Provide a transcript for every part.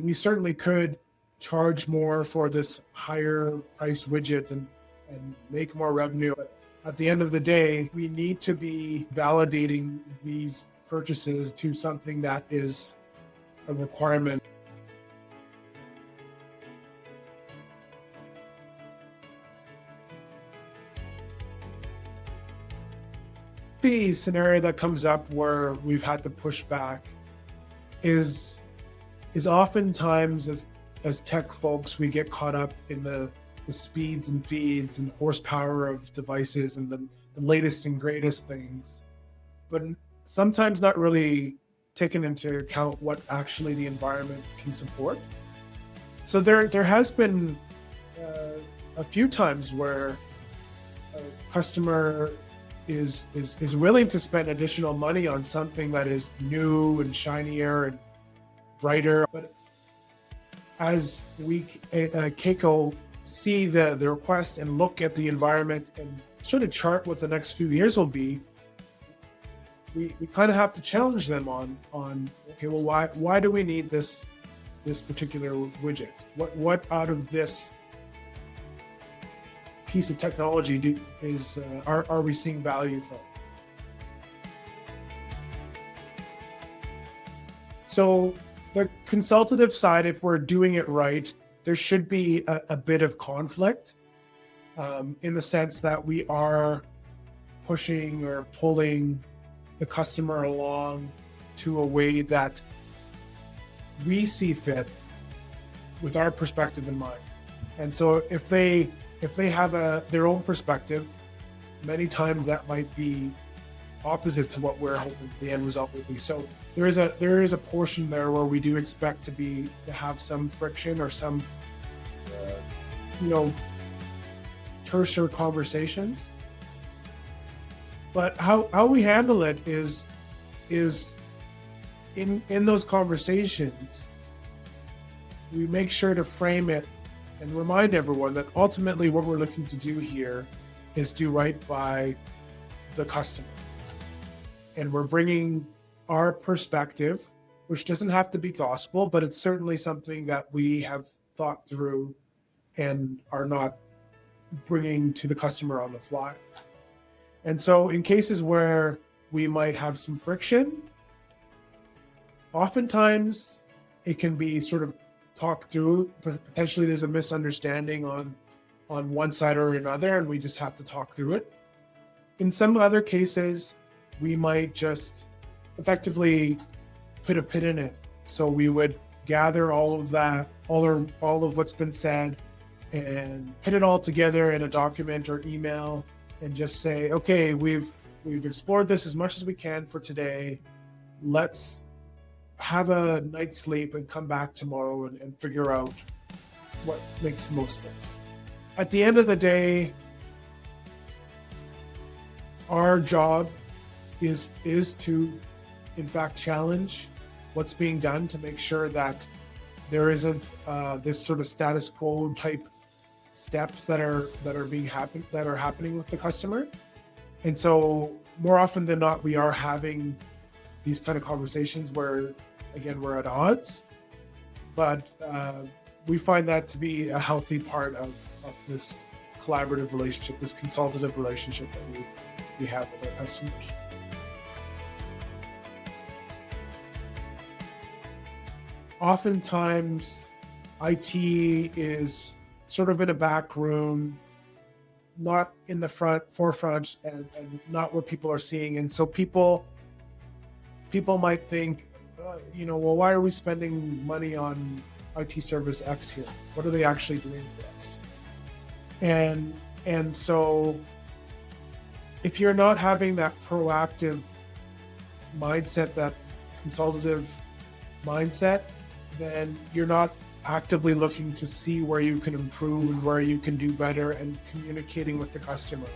We certainly could charge more for this higher price widget and make more revenue. But at the end of the day, we need to be validating these purchases to something that is a requirement. The scenario that comes up where we've had to push back is oftentimes as tech folks, we get caught up in the speeds and feeds and horsepower of devices and the latest and greatest things, but sometimes not really taken into account what actually the environment can support. So there has been a few times where a customer is willing to spend additional money on something that is new and shinier and brighter. But as we Kaco see the request and look at the environment and sort of chart what the next few years will be, we kind of have to challenge them on okay, well, why do we need this particular widget? What out of this piece of technology are we seeing value from? So the consultative side, if we're doing it right, there should be a bit of conflict in the sense that we are pushing or pulling the customer along to a way that we see fit with our perspective in mind. And so if they have their own perspective, many times that might be opposite to what we're hoping the end result will be. So there is a portion there where we do expect to have some friction or some terser conversations. But how we handle it is in those conversations, we make sure to frame it and remind everyone that ultimately what we're looking to do here is do right by the customer. And we're bringing our perspective, which doesn't have to be gospel, but it's certainly something that we have thought through and are not bringing to the customer on the fly. And so in cases where we might have some friction, oftentimes it can be sort of talked through, but potentially there's a misunderstanding on one side or another, and we just have to talk through it. In some other cases, we might just effectively put a pin in it. So we would gather all of that, all of what's been said, and put it all together in a document or email and just say, okay, we've explored this as much as we can for today. Let's have a night's sleep and come back tomorrow and figure out what makes the most sense. At the end of the day, our job is to, in fact, challenge what's being done to make sure that there isn't this sort of status quo type steps that are happening with the customer. And so more often than not, we are having these kind of conversations where, again, we're at odds, but we find that to be a healthy part of this collaborative relationship, this consultative relationship that we have with our customers. Oftentimes, IT is sort of in a back room, not in the forefront, and not where people are seeing. And so people might think, well, why are we spending money on IT service X here? What are they actually doing for us? And so if you're not having that proactive mindset, that consultative mindset, then you're not actively looking to see where you can improve and where you can do better and communicating with the customer.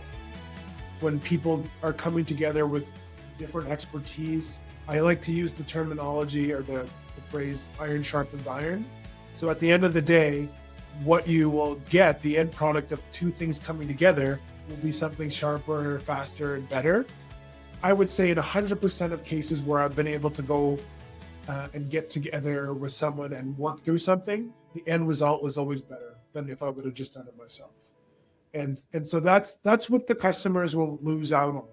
When people are coming together with different expertise, I like to use the terminology or the phrase iron sharpens iron. So at the end of the day, what you will get, the end product of two things coming together, will be something sharper, faster, and better. I would say in 100% of cases where I've been able to go and get together with someone and work through something, the end result was always better than if I would have just done it myself. And so that's what the customers will lose out on.